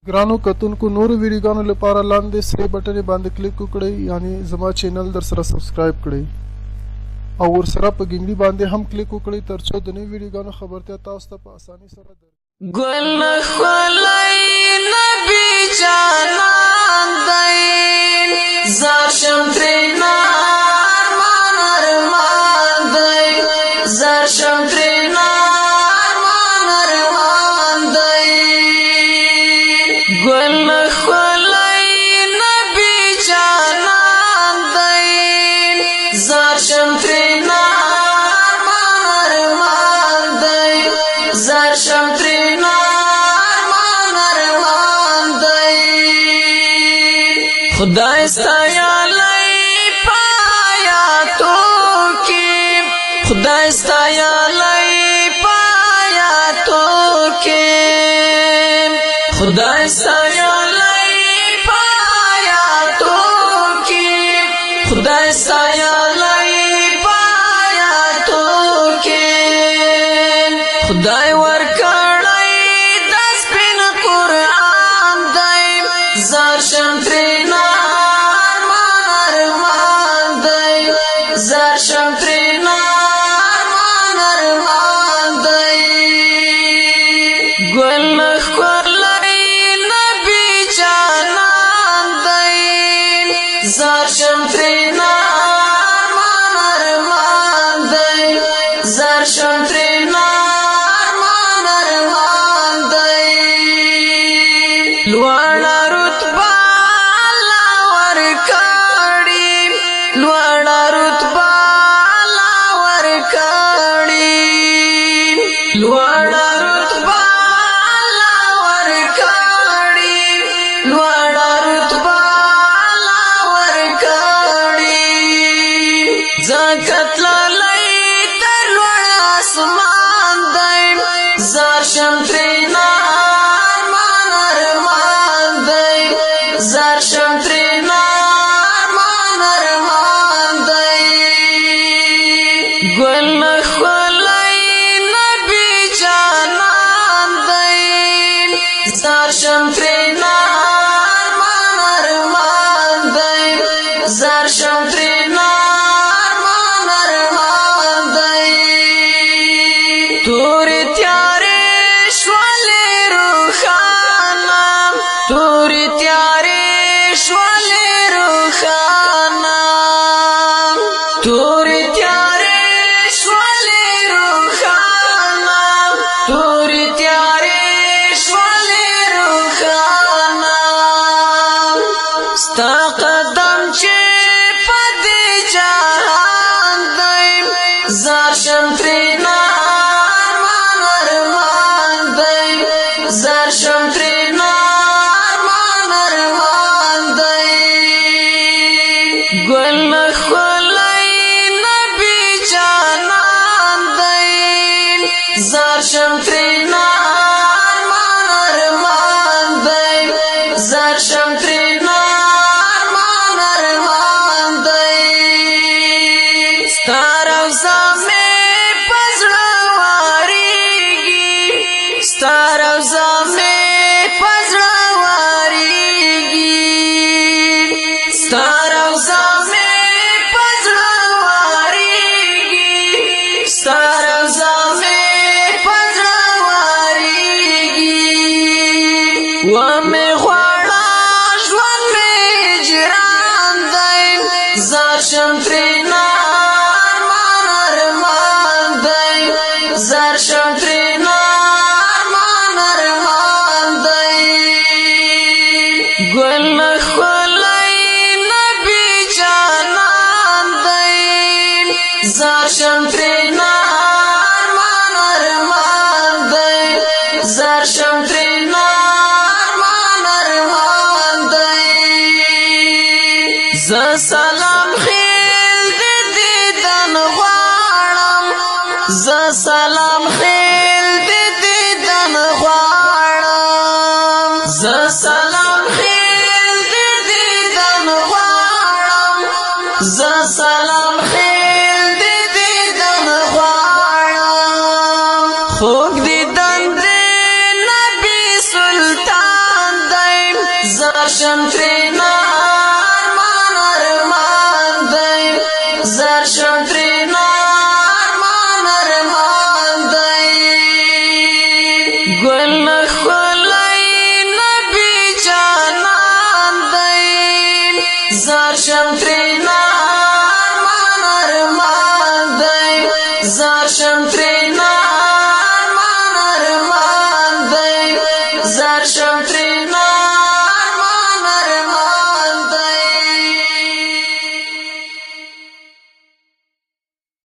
ګرانو کتونکو نورو ویډیوګانو لپاره لاندې سره بټن باندې کلیک وکړئ یعنی زما چینل در سره سبسکرایب کړئ او ورسره په ګنګړي باندې هم کلیک وکړئ ترڅو د نوو ویډیوګانو خبرتیا تاسو ته په اسانۍ سره درکړي. ګل خلای نبی جانان دی زار شم ترینا ارمان ارمان دی زار شم ترینا ارمان ارمان دی ګل خلای نبی جانان دی زار شم ترینا ارمان ارمان دی زار شم ترینا خدای ستایلی پایاتو کی خدای ستایلی پایاتو کی خدای ستایلی پایاتو کی خدای ستایلی پایاتو کی خدای ورکړی د سپین قرآن دی زار شم ترینا زار شم ترینا ارمان ارمان دی ګل خلای نبی جانان دی زار شم ترینا ارمان ارمان دی زار شم ترینا ارمان ارمان دی لوړه رتبه الله ورکړي لوړه رتبه لوړه رتبه الله ورکړي لوړه رتبه الله ورکړي زکات لای تر لوړ اسمان دی زار شم ترینا ارمان ارمان دی زار شم ترینا ارمان ارمان دی ګل زار شم ترینا ارمان ارمان دی زار شم ترینا ارمان ارمان دی توری تیارې شولې روښانه توری تیارې شولې روښانه توری تیارې شولې روښانه توری تیارې ستا قدم چې پدې جهان دی زار شم ترینا ارمان ارمان دی زار شم ترینا ارمان ارمان دی ګل خلای نبی جانان دی زار شم ترینا ارمان ارمان دی زار شم ترینا ستاروزا می پزړه واریږي ستاروزا می پزړه واریږي ستاروزا می پزړه واریږي و می غواړه ژوند می هجران دی زار شم ترینا ارمان ارمان دی زار شم ترینا ګل خلای نبی جانان دی زار شم ترینا ارمان ارمان دی زار شم ترینا ارمان ارمان دی ز سلام خیل دې دن غواړم ز سلام خیل دې دن غواړم ز سلام ز سلام خیل دې دیدن غواړم خوږ دیدن دې نبی سلطان دی زرشم ترینا ارمان ارمان دی زرشم ترینا ارمان ارمان دی گل خلای نبی جانان دی زرشم ترینا